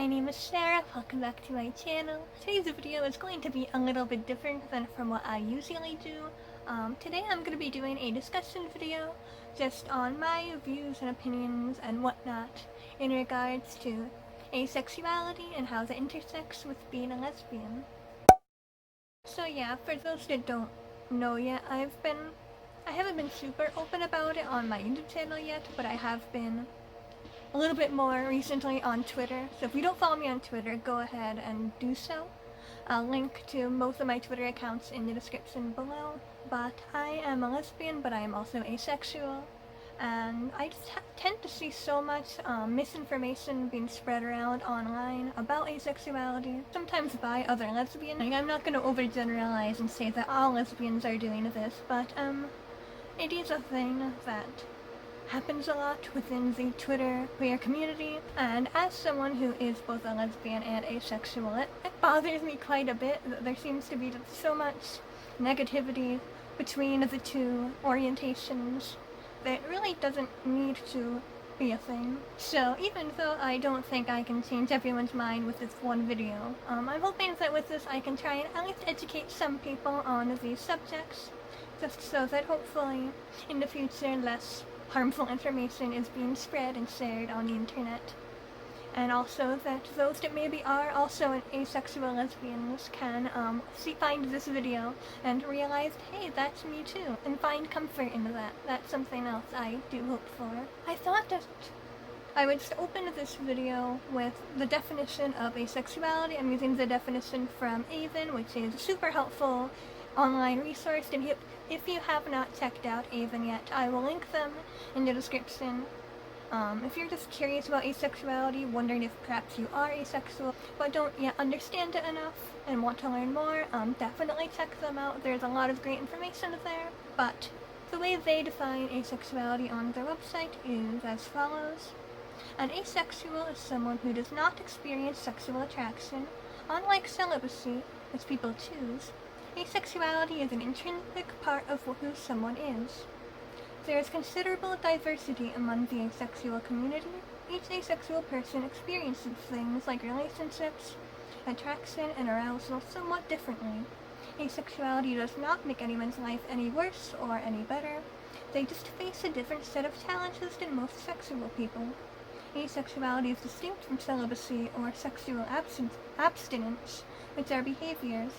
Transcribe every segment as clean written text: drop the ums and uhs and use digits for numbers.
my name is Sarah, welcome back to my channel. Today's video is going to be a little bit different than from what I usually do. Today I'm going to be doing a discussion video just on my views and opinions and whatnot in regards to asexuality and how that intersects with being a lesbian. So yeah, for those that don't know yet, I haven't been super open about it on my YouTube channel yet, but I have been a little bit more recently on Twitter. So if you don't follow me on Twitter, go ahead and do so. I'll link to most of my Twitter accounts in the description below. But I am a lesbian, but I am also asexual. And I just tend to see so much misinformation being spread around online about asexuality, sometimes by other lesbians. Like, I'm not going to overgeneralize and say that all lesbians are doing this, but it is a thing that happens a lot within the Twitter queer community, and as someone who is both a lesbian and asexual, it bothers me quite a bit that there seems to be just so much negativity between the two orientations that really doesn't need to be a thing. So even though I don't think I can change everyone's mind with this one video, I'm hoping that with this I can try and at least educate some people on these subjects, just so that hopefully in the future less harmful information is being spread and shared on the internet. And also that those that maybe are also asexual lesbians can find this video and realize, hey, that's me too, and find comfort in that. That's something else I do hope for. I thought that I would just open this video with the definition of asexuality. I'm using the definition from Avon, which is a super helpful online resource, and if you have not checked out Avon yet, I will link them in the description. If you're just curious about asexuality, wondering if perhaps you are asexual, but don't yet understand it enough and want to learn more, definitely check them out. There's a lot of great information there, but the way they define asexuality on their website is as follows. An asexual is someone who does not experience sexual attraction. Unlike celibacy, which people choose, asexuality is an intrinsic part of who someone is. There is considerable diversity among the asexual community. Each asexual person experiences things like relationships, attraction, and arousal somewhat differently. Asexuality does not make anyone's life any worse or any better. They just face a different set of challenges than most sexual people. Asexuality is distinct from celibacy or sexual abstinence, which are behaviors,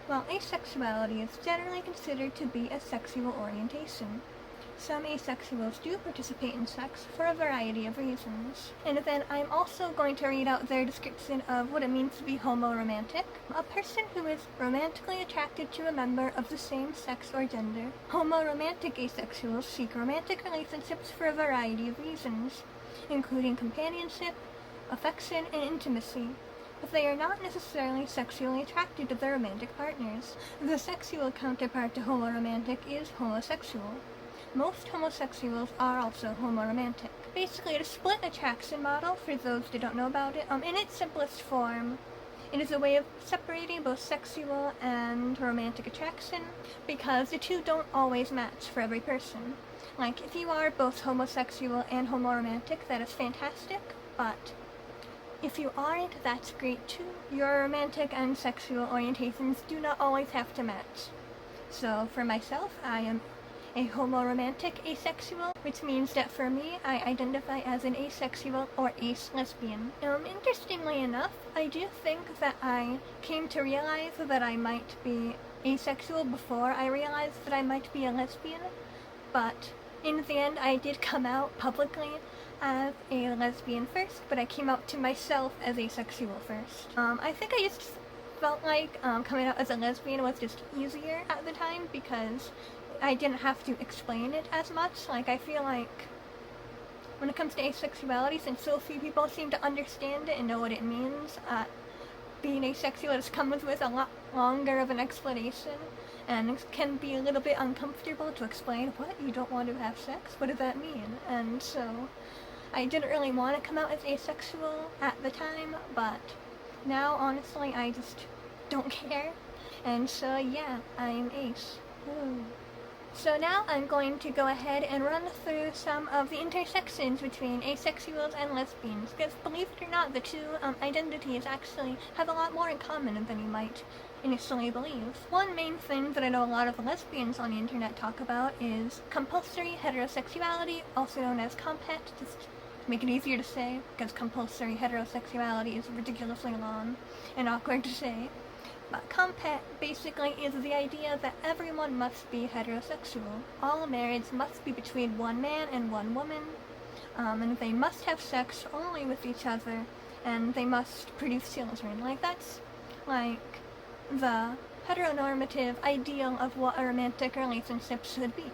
while asexuality is generally considered to be a sexual orientation. Some asexuals do participate in sex for a variety of reasons. And then I'm also going to read out their description of what it means to be homo-romantic. A person who is romantically attracted to a member of the same sex or gender. Homo-romantic asexuals seek romantic relationships for a variety of reasons, including companionship, affection, and intimacy, but they are not necessarily sexually attracted to their romantic partners. The sexual counterpart to homo-romantic is homosexual. Most homosexuals are also homo-romantic. Basically, the split attraction model, for those that don't know about it, in its simplest form, it is a way of separating both sexual and romantic attraction, because the two don't always match for every person. Like, if you are both homosexual and homo-romantic, that is fantastic, but if you aren't, that's great too. Your romantic and sexual orientations do not always have to match. So, for myself, I am a homo-romantic asexual, which means that for me, I identify as an asexual or ace-lesbian. Interestingly enough, I do think that I came to realize that I might be asexual before I realized that I might be a lesbian, but in the end, I did come out publicly as a lesbian first, but I came out to myself as asexual first. I think I just felt like coming out as a lesbian was just easier at the time because I didn't have to explain it as much. Like, I feel like when it comes to asexuality, since so few people seem to understand it and know what it means, being asexual just comes with a lot longer of an explanation, and it can be a little bit uncomfortable to explain, what, you don't want to have sex? What does that mean? And so I didn't really want to come out as asexual at the time, but now, honestly, I just don't care. And so, yeah, I'm ace. Ooh. So now I'm going to go ahead and run through some of the intersections between asexuals and lesbians, because believe it or not, the two identities actually have a lot more in common than you might initially believe. One main thing that I know a lot of lesbians on the internet talk about is compulsory heterosexuality, also known as comphet, just to make it easier to say, because compulsory heterosexuality is ridiculously long and awkward to say. But comphet basically is the idea that everyone must be heterosexual. All marriage must be between one man and one woman, and they must have sex only with each other, and they must produce children. Like, that's, like, the heteronormative ideal of what a romantic relationship should be.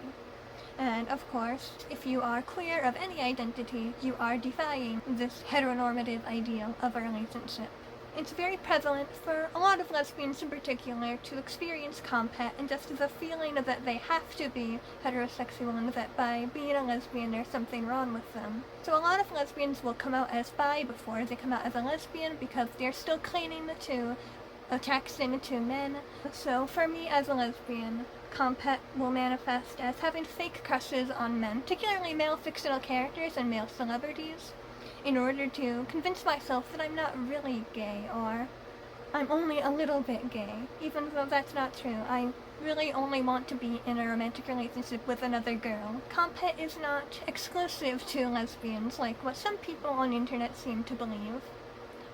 And, of course, if you are queer of any identity, you are defying this heteronormative ideal of a relationship. It's very prevalent for a lot of lesbians in particular to experience comphet and just the feeling that they have to be heterosexual and that by being a lesbian there's something wrong with them. So a lot of lesbians will come out as bi before they come out as a lesbian because they're still clinging to attraction to men. So for me as a lesbian, comphet will manifest as having fake crushes on men, particularly male fictional characters and male celebrities, in order to convince myself that I'm not really gay, or I'm only a little bit gay, even though that's not true. I really only want to be in a romantic relationship with another girl. Comphet is not exclusive to lesbians, like what some people on the internet seem to believe.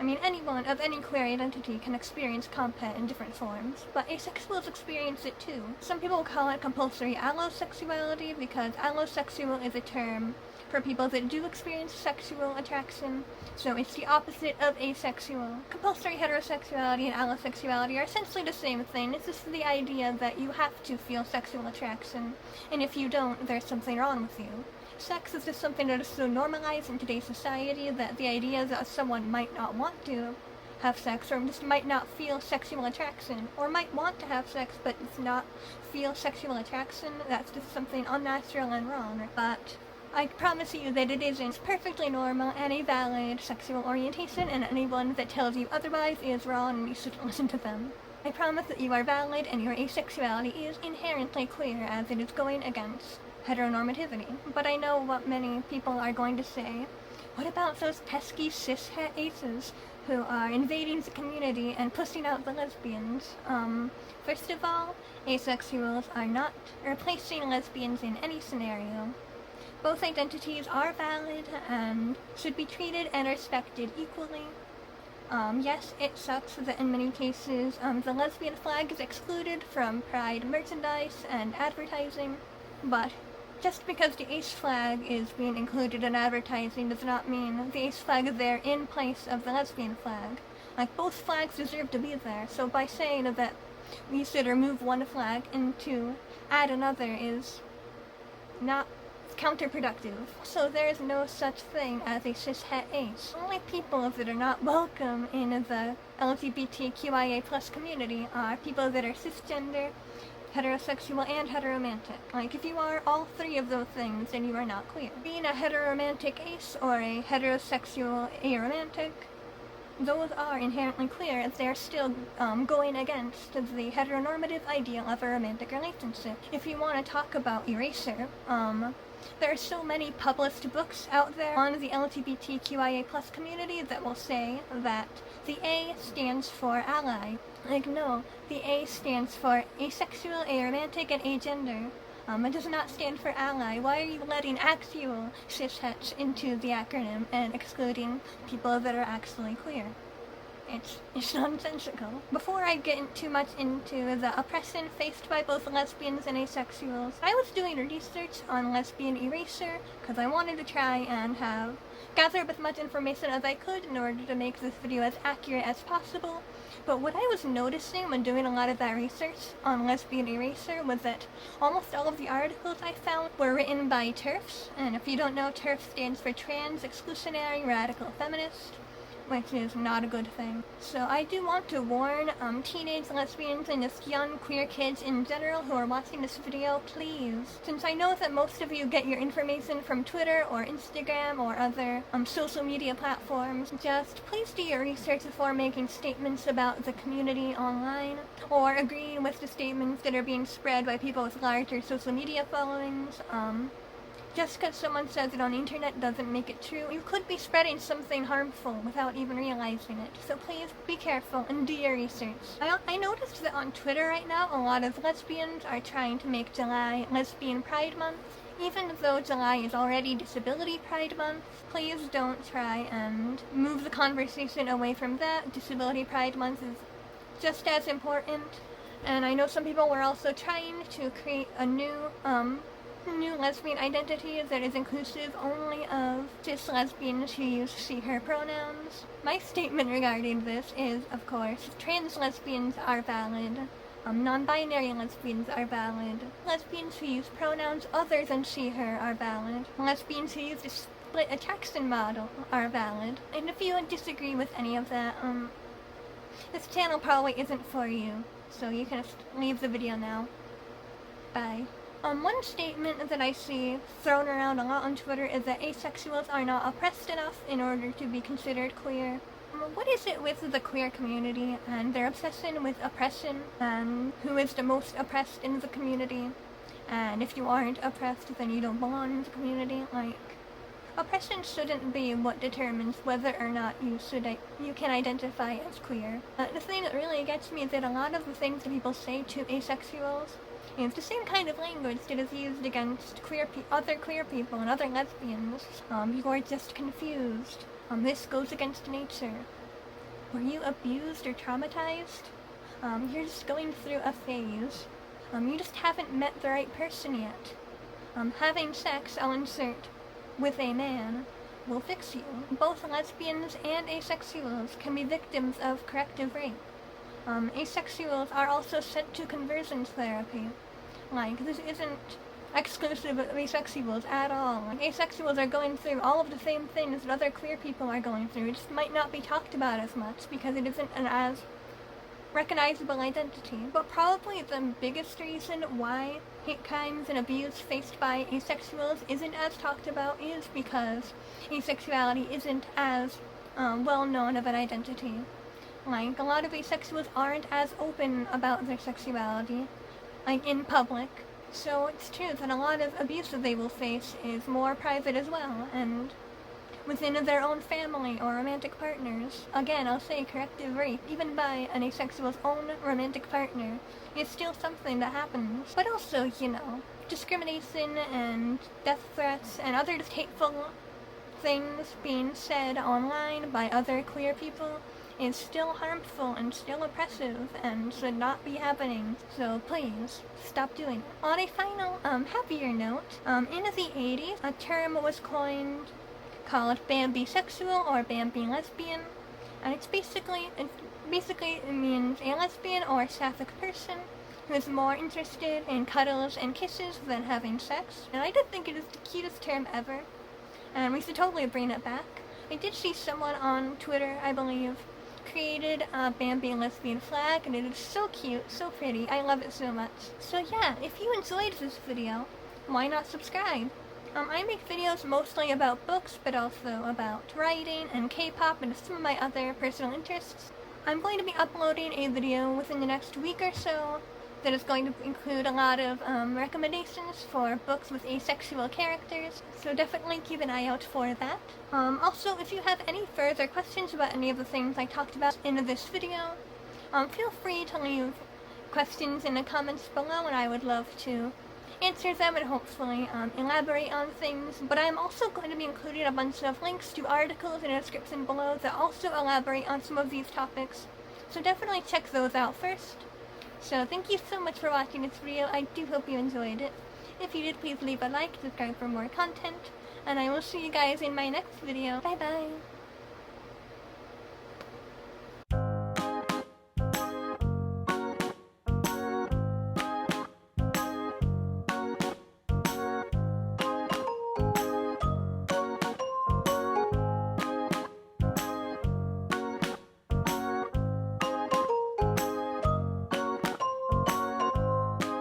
I mean, anyone of any queer identity can experience comphet in different forms, but asexuals experience it too. Some people call it compulsory allosexuality because allosexual is a term for people that do experience sexual attraction, so it's the opposite of asexual. Compulsory heterosexuality and allosexuality are essentially the same thing. It's just the idea that you have to feel sexual attraction, and if you don't, there's something wrong with you. Sex is just something that is so normalized in today's society that the idea that someone might not want to have sex, or just might not feel sexual attraction, or might want to have sex but does not feel sexual attraction, that's just something unnatural and wrong. But I promise you that it isn't. It's perfectly normal and a valid sexual orientation, and anyone that tells you otherwise is wrong and you shouldn't listen to them. I promise that you are valid and your asexuality is inherently queer, as it is going against heteronormativity. But I know what many people are going to say. What about those pesky cishet aces who are invading the community and pushing out the lesbians? First of all, asexuals are not replacing lesbians in any scenario. Both identities are valid and should be treated and respected equally. Yes, it sucks that in many cases the lesbian flag is excluded from Pride merchandise and advertising, but just because the ace flag is being included in advertising does not mean the ace flag is there in place of the lesbian flag. Like, both flags deserve to be there, so by saying that we should remove one flag and to add another is not counterproductive. So there is no such thing as a cishet ace. Only people that are not welcome in the LGBTQIA plus community are people that are cisgender, heterosexual, and heteromantic. Like, if you are all three of those things, then you are not queer. Being a heteromantic ace or a heterosexual aromantic, those are inherently queer, as they are still going against the heteronormative ideal of a romantic relationship. If you want to talk about erasure, there are so many published books out there on the LGBTQIA plus community that will say that the A stands for ally. Like, no, the A stands for asexual, aromantic, and agender. It does not stand for ally. Why are you letting actual cishets into the acronym and excluding people that are actually queer? It's nonsensical. Before I get too much into the oppression faced by both lesbians and asexuals, I was doing research on lesbian erasure because I wanted to try and gather up as much information as I could in order to make this video as accurate as possible. But what I was noticing when doing a lot of that research on lesbian erasure was that almost all of the articles I found were written by TERFs, and if you don't know, TERF stands for Trans Exclusionary Radical Feminist. which is not a good thing. So I do want to warn teenage lesbians and just young queer kids in general who are watching this video, please, since I know that most of you get your information from Twitter or Instagram or other social media platforms, just please do your research before making statements about the community online, or agreeing with the statements that are being spread by people with larger social media followings. Just because someone says it on the internet doesn't make it true. You could be spreading something harmful without even realizing it. So please be careful and do your research. I noticed that on Twitter right now, a lot of lesbians are trying to make July Lesbian Pride Month. Even though July is already Disability Pride Month, please don't try and move the conversation away from that. Disability Pride Month is just as important. And I know some people were also trying to create a new lesbian identity that is inclusive only of cis lesbians who use she/her pronouns. My statement regarding this is, of course, trans lesbians are valid, non-binary lesbians are valid, lesbians who use pronouns other than she/her are valid, lesbians who use the split attraction model are valid, and if you disagree with any of that, this channel probably isn't for you, so you can just leave the video now. Bye. One statement that I see thrown around a lot on Twitter is that asexuals are not oppressed enough in order to be considered queer. What is it with the queer community and their obsession with oppression and who is the most oppressed in the community? And if you aren't oppressed, then you don't belong in the community. Like, oppression shouldn't be what determines whether or not you can identify as queer. The thing that really gets me is that a lot of the things that people say to asexuals, it's the same kind of language that is used against other queer people and other lesbians. You are just confused. This goes against nature. Were you abused or traumatized? You're just going through a phase. You just haven't met the right person yet. Having sex, I'll insert, with a man will fix you. Both lesbians and asexuals can be victims of corrective rape. Asexuals are also sent to conversion therapy. Like, this isn't exclusive of asexuals at all. Like, asexuals are going through all of the same things that other queer people are going through. It just might not be talked about as much because it isn't an as recognizable identity. But probably the biggest reason why hate crimes and abuse faced by asexuals isn't as talked about is because asexuality isn't as well known of an identity. Like, a lot of asexuals aren't as open about their sexuality, like, in public. So it's true that a lot of abuse that they will face is more private as well, and within their own family or romantic partners. Again, I'll say corrective rape, even by an asexual's own romantic partner, is still something that happens. But also, discrimination and death threats and other just hateful things being said online by other queer people is still harmful and still oppressive and should not be happening. So please, stop doing it. On a final, happier note, in the 80s, a term was coined called bambisexual or bambi lesbian, and it means a lesbian or sapphic person who is more interested in cuddles and kisses than having sex. And I did think it is the cutest term ever, and we should totally bring it back. I did see someone on Twitter, I believe, created a Bambi lesbian flag, and it is so cute, so pretty. I love it so much. So yeah, if you enjoyed this video, why not subscribe? I make videos mostly about books, but also about writing and K-pop and some of my other personal interests. I'm going to be uploading a video within the next week or so that is going to include a lot of recommendations for books with asexual characters, so definitely keep an eye out for that. Also, if you have any further questions about any of the things I talked about in this video, feel free to leave questions in the comments below, and I would love to answer them and hopefully elaborate on things. But I'm also going to be including a bunch of links to articles in the description below that also elaborate on some of these topics, so definitely check those out first. So thank you so much for watching this video. I do hope you enjoyed it. If you did, please leave a like, subscribe for more content, and I will see you guys in my next video. Bye bye!